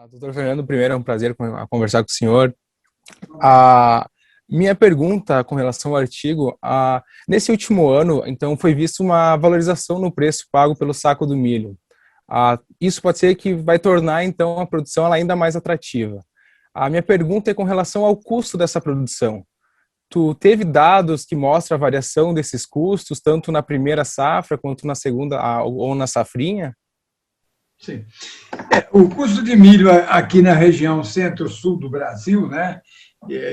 Doutor Fernando, primeiro é um prazer conversar com o senhor. A minha pergunta com relação ao artigo, nesse último ano, então, foi vista uma valorização no preço pago pelo saco do milho. Isso pode ser que vai tornar, então, a produção ela ainda mais atrativa. A minha pergunta é com relação ao custo dessa produção. Tu teve dados que mostram a variação desses custos, tanto na primeira safra quanto na segunda ou na safrinha? Sim. O custo de milho aqui na região centro-sul do Brasil, né,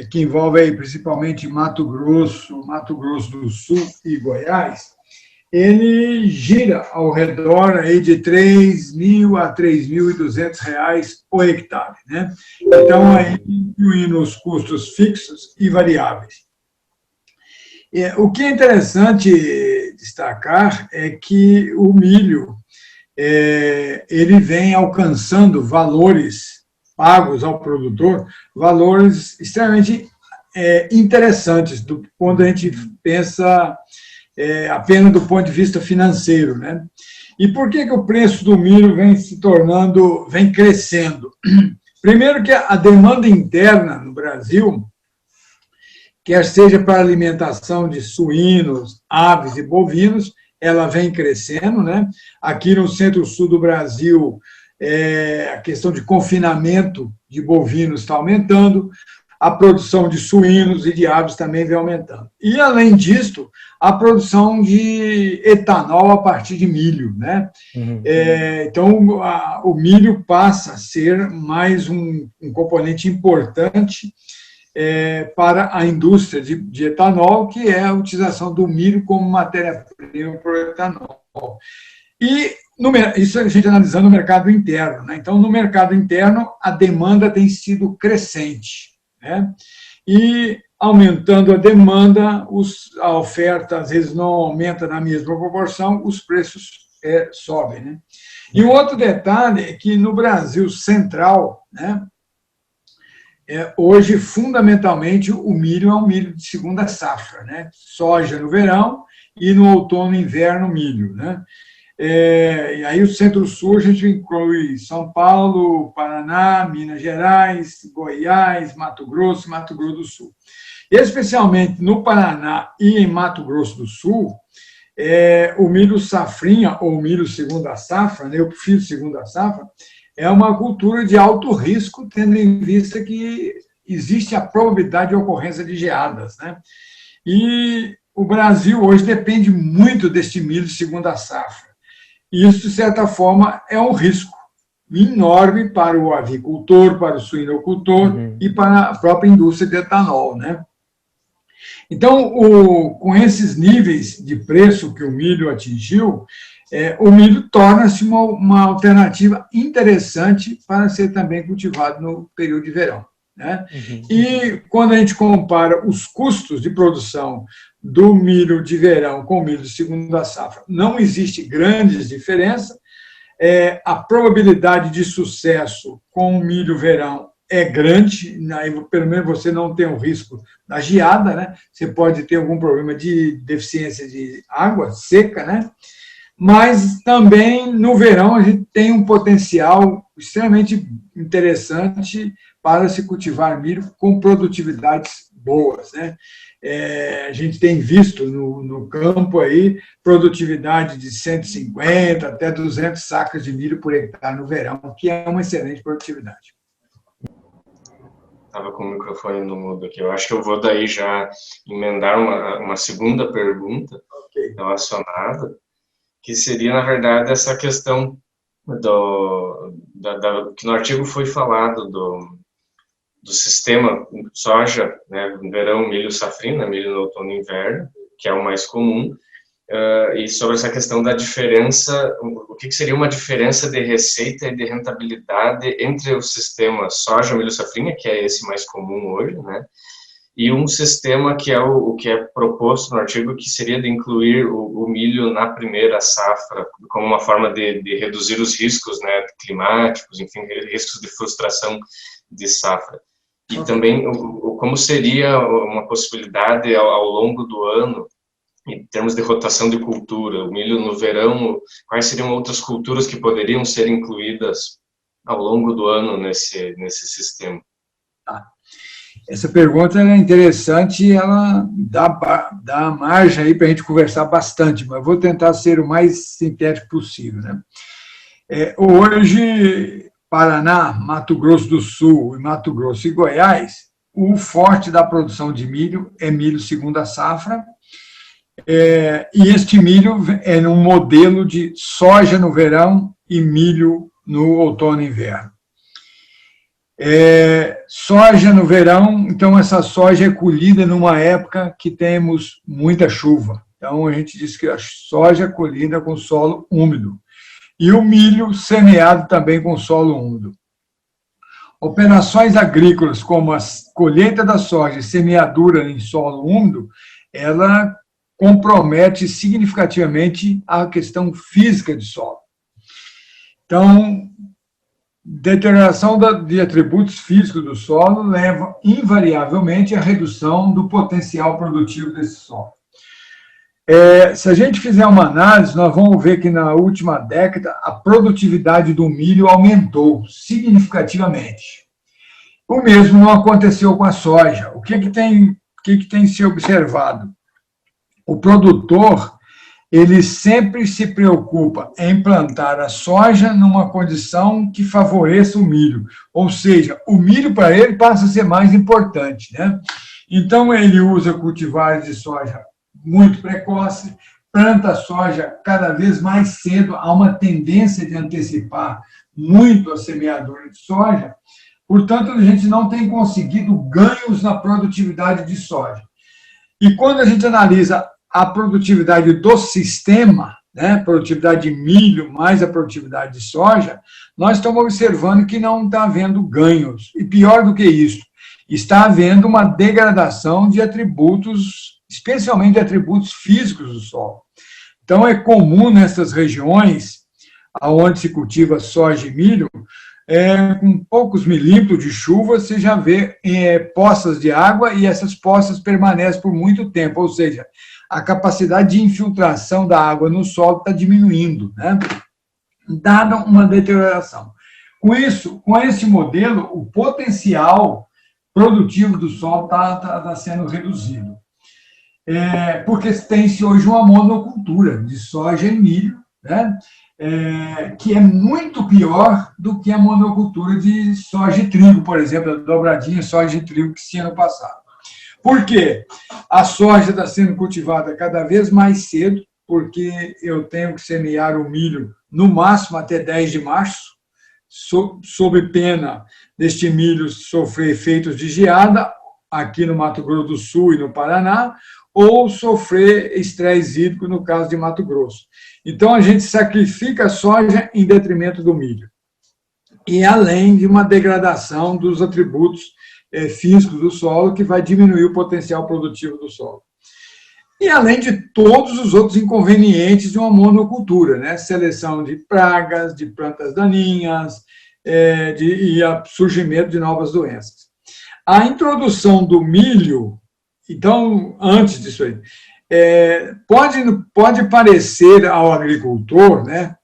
que envolve aí principalmente Mato Grosso do Sul e Goiás, ele gira ao redor aí de R$ 3.000 a R$ 3.200 por hectare, né? Então, aí, incluindo os custos fixos e variáveis. O que é interessante destacar é que o milho ele vem alcançando valores pagos ao produtor, valores extremamente interessantes quando a gente pensa apenas do ponto de vista financeiro, né? E por que o preço do milho vem crescendo? Primeiro que a demanda interna no Brasil, quer seja para alimentação de suínos, aves e bovinos, ela vem crescendo, né? Aqui no centro-sul do Brasil, a questão de confinamento de bovinos está aumentando, a produção de suínos e de aves também vem aumentando. E, além disso, a produção de etanol a partir de milho, né? Uhum. Então, o milho passa a ser mais um componente importante para a indústria de etanol, que é a utilização do milho como matéria-prima para o etanol. E isso a gente analisando o mercado interno, né? Então, no mercado interno, a demanda tem sido crescente, né? E, aumentando a demanda, a oferta, às vezes, não aumenta na mesma proporção, os preços sobem, né? E um outro detalhe é que, no Brasil central, né, hoje, fundamentalmente, o milho é um milho de segunda safra, né? Soja no verão e no outono e inverno milho, né? E aí o Centro-Sul a gente inclui São Paulo, Paraná, Minas Gerais, Goiás, Mato Grosso do Sul. Especialmente no Paraná e em Mato Grosso do Sul, o milho safrinha ou milho segunda safra, né? Eu prefiro segunda safra, é uma cultura de alto risco, tendo em vista que existe a probabilidade de ocorrência de geadas, né? E o Brasil hoje depende muito deste milho de segunda safra. E isso, de certa forma, é um risco enorme para o avicultor, para o suinocultor e para a própria indústria de etanol, né? Então, com esses níveis de preço que o milho atingiu, o milho torna-se uma alternativa interessante para ser também cultivado no período de verão, né? E quando a gente compara os custos de produção do milho de verão com o milho de segunda safra, não existe grandes diferenças. A probabilidade de sucesso com o milho verão é grande, pelo menos você não tem o risco da geada, né? Você pode ter algum problema de deficiência de água seca, né? Mas também no verão a gente tem um potencial extremamente interessante para se cultivar milho com produtividades boas, né? A gente tem visto no campo aí produtividade de 150 até 200 sacas de milho por hectare no verão, que é uma excelente produtividade. Estava com o microfone no mudo aqui. Eu acho que eu vou daí já emendar uma segunda pergunta relacionada, que seria, na verdade, essa questão que no artigo foi falado do sistema soja, né, no verão, milho safrina, milho no outono e inverno, que é o mais comum, e sobre essa questão da diferença, o que seria uma diferença de receita e de rentabilidade entre o sistema soja, milho safrinha, que é esse mais comum hoje, né, e um sistema que é o que é proposto no artigo, que seria de incluir o milho na primeira safra, como uma forma de reduzir os riscos, né, climáticos, enfim, riscos de frustração de safra. E também como seria uma possibilidade ao longo do ano, em termos de rotação de cultura, o milho no verão, quais seriam outras culturas que poderiam ser incluídas ao longo do ano nesse sistema? Essa pergunta é interessante e ela dá margem aí para a gente conversar bastante, mas vou tentar ser o mais sintético possível, né? Hoje, Paraná, Mato Grosso do Sul, Mato Grosso e Goiás, o forte da produção de milho é milho segunda safra, e este milho é num modelo de soja no verão e milho no outono e inverno. Soja no verão, então essa soja é colhida numa época que temos muita chuva. Então a gente diz que a soja é colhida com solo úmido. E o milho semeado também com solo úmido. Operações agrícolas como a colheita da soja e semeadura em solo úmido, ela compromete significativamente a questão física de solo. Então, deterioração de atributos físicos do solo leva invariavelmente à redução do potencial produtivo desse solo. Se a gente fizer uma análise, nós vamos ver que na última década a produtividade do milho aumentou significativamente. O mesmo não aconteceu com a soja. O que tem se observado? O produtor, ele sempre se preocupa em plantar a soja numa condição que favoreça o milho. Ou seja, o milho para ele passa a ser mais importante, né? Então, ele usa cultivares de soja muito precoce, planta a soja cada vez mais cedo, há uma tendência de antecipar muito a semeadura de soja, portanto, a gente não tem conseguido ganhos na produtividade de soja. E quando a gente analisa a produtividade do sistema, né, produtividade de milho mais a produtividade de soja, nós estamos observando que não está havendo ganhos. E pior do que isso, está havendo uma degradação de atributos, especialmente de atributos físicos do solo. Então, é comum nessas regiões onde se cultiva soja e milho, com poucos milímetros de chuva, você já vê poças de água e essas poças permanecem por muito tempo, ou seja, a capacidade de infiltração da água no solo está diminuindo, né? Dada uma deterioração. Com isso, com esse modelo, o potencial produtivo do solo está sendo reduzido. Porque tem-se hoje uma monocultura de soja e milho, né? Que é muito pior do que a monocultura de soja e trigo, por exemplo, a dobradinha soja e trigo que se tinha no passado. Por quê? A soja está sendo cultivada cada vez mais cedo, porque eu tenho que semear o milho no máximo até 10 de março, sob pena deste milho sofrer efeitos de geada, aqui no Mato Grosso do Sul e no Paraná, ou sofrer estresse hídrico, no caso de Mato Grosso. Então, a gente sacrifica a soja em detrimento do milho. E além de uma degradação dos atributos físicos do solo, que vai diminuir o potencial produtivo do solo. E além de todos os outros inconvenientes de uma monocultura, né? Seleção de pragas, de plantas daninhas, e surgimento de novas doenças. A introdução do milho, então, antes disso aí, pode parecer ao agricultor, né,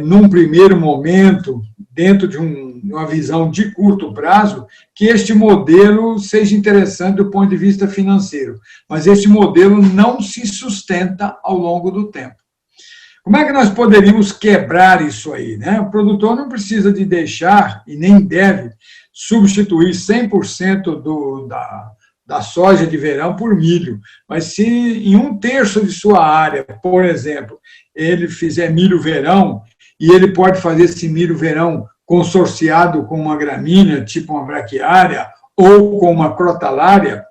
num primeiro momento, dentro de uma visão de curto prazo, que este modelo seja interessante do ponto de vista financeiro, mas este modelo não se sustenta ao longo do tempo. Como é que nós poderíamos quebrar isso aí, né? O produtor não precisa de deixar, e nem deve, substituir 100% da soja de verão por milho, mas se em 1/3 de sua área, por exemplo, ele fizer milho verão, e ele pode fazer esse milho verão consorciado com uma gramínea, tipo uma braquiária, ou com uma crotalária,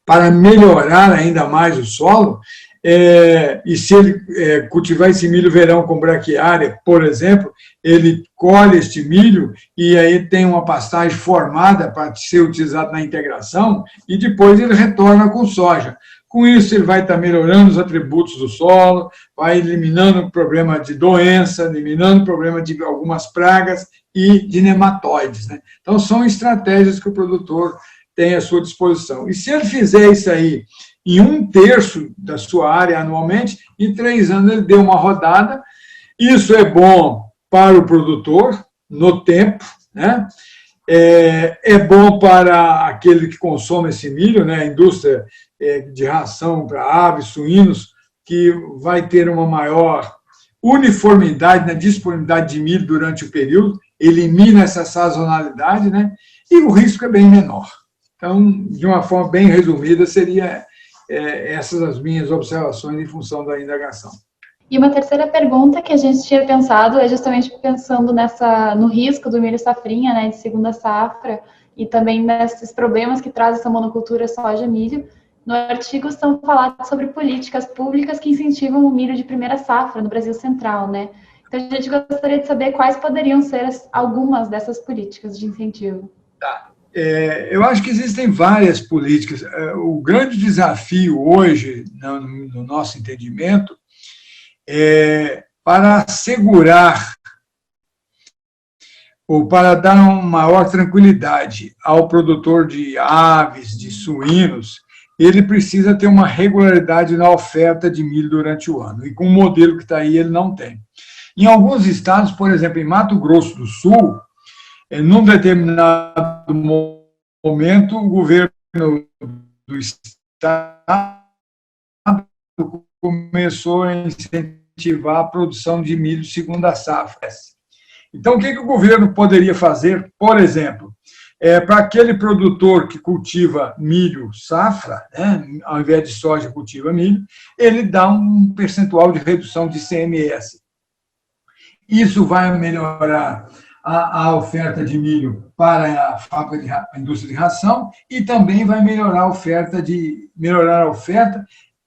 para melhorar ainda mais o solo, e se ele cultivar esse milho verão com braquiária, por exemplo, ele colhe este milho e aí tem uma pastagem formada para ser utilizada na integração e depois ele retorna com soja. Com isso, ele vai estar melhorando os atributos do solo, vai eliminando o problema de doença, eliminando o problema de algumas pragas e de nematóides, né? Então, são estratégias que o produtor tem à sua disposição. E se ele fizer isso aí em 1/3 da sua área anualmente, em 3 anos ele deu uma rodada. Isso é bom para o produtor, no tempo, né? É bom para aquele que consome esse milho, né? A indústria de ração para aves, suínos, que vai ter uma maior uniformidade na disponibilidade de milho durante o período, elimina essa sazonalidade, né? E o risco é bem menor. Então, de uma forma bem resumida, seria essas as minhas observações em função da indagação. E uma terceira pergunta que a gente tinha pensado é justamente pensando no risco do milho safrinha, né, de segunda safra, e também nesses problemas que traz essa monocultura soja-milho. No artigo estão falados sobre políticas públicas que incentivam o milho de primeira safra no Brasil Central, né? Então, a gente gostaria de saber quais poderiam ser algumas dessas políticas de incentivo. Tá. Eu acho que existem várias políticas. O grande desafio hoje, no nosso entendimento, para assegurar ou para dar uma maior tranquilidade ao produtor de aves, de suínos, ele precisa ter uma regularidade na oferta de milho durante o ano. E com o modelo que está aí, ele não tem. Em alguns estados, por exemplo, em Mato Grosso do Sul, num determinado momento, o governo do estado começou a incentivar a produção de milho segunda safra. Então, o que o governo poderia fazer, por exemplo, para aquele produtor que cultiva milho safra, né, ao invés de soja cultiva milho, ele dá um percentual de redução de ICMS. Isso vai melhorar a oferta de milho para a fábrica a indústria de ração e também vai melhorar a oferta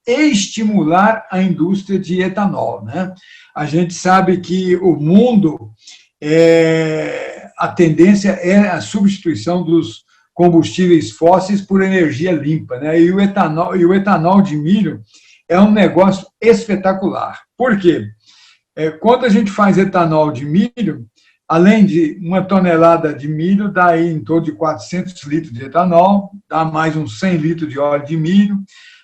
e estimular a indústria de etanol, né? A gente sabe que o mundo, a tendência é a substituição dos combustíveis fósseis por energia limpa, né? E o etanol de milho é um negócio espetacular. Por quê? Quando a gente faz etanol de milho, além de 1 tonelada de milho, dá aí em torno de 400 litros de etanol, dá mais uns 100 litros de óleo de milho,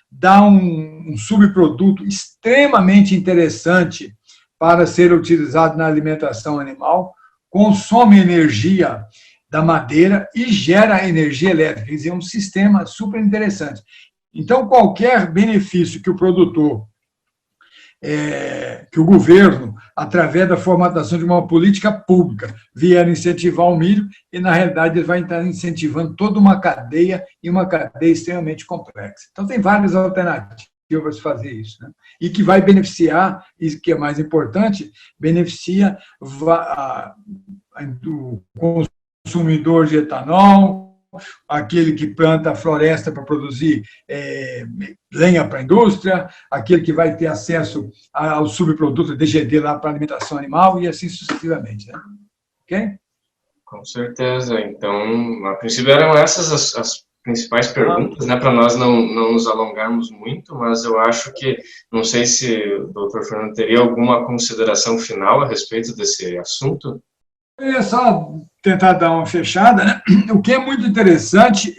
dá um subproduto extremamente interessante para ser utilizado na alimentação animal, consome energia da madeira e gera energia elétrica. Quer dizer, é um sistema super interessante. Então, qualquer benefício que o produtor, que o governo, através da formatação de uma política pública, vier incentivar o milho, e, na realidade, ele vai estar incentivando toda uma cadeia, e uma cadeia extremamente complexa. Então, tem várias alternativas para se fazer isso, né? E que vai beneficiar, isso que é mais importante, beneficia o consumidor de etanol, aquele que planta a floresta para produzir lenha para a indústria, aquele que vai ter acesso ao subproduto DGD lá para alimentação animal e assim sucessivamente, né? Ok? Com certeza. Então, a princípio eram essas as principais perguntas, né, para nós não nos alongarmos muito, mas eu acho que, não sei se o doutor Fernando teria alguma consideração final a respeito desse assunto. Eu ia só tentar dar uma fechada, né? O que é muito interessante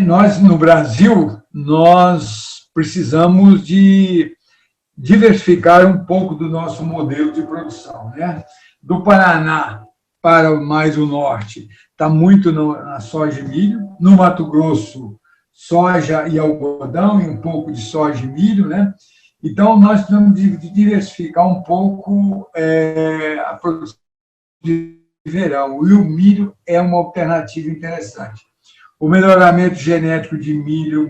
nós, no Brasil, nós precisamos de diversificar um pouco do nosso modelo de produção, né? Do Paraná para mais o norte, está muito na soja e milho. No Mato Grosso, soja e algodão, e um pouco de soja e milho, né? Então, nós precisamos de diversificar um pouco a produção de verão, e o milho é uma alternativa interessante. O melhoramento genético de milho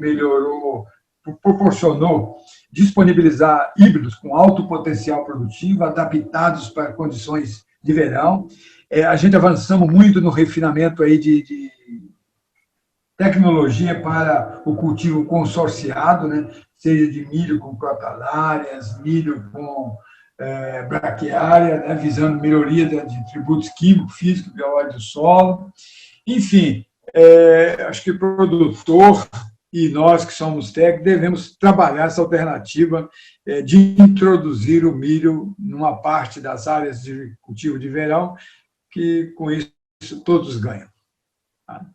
proporcionou disponibilizar híbridos com alto potencial produtivo, adaptados para condições de verão. A gente avançamos muito no refinamento aí de tecnologia para o cultivo consorciado, né? Seja de milho com crotalárias, milho com braquiária, né? Visando melhoria de tributos químicos, físicos, biológicos do solo. Enfim, acho que o produtor e nós que somos técnicos devemos trabalhar essa alternativa de introduzir o milho numa parte das áreas de cultivo de verão, que com isso todos ganham. Tá?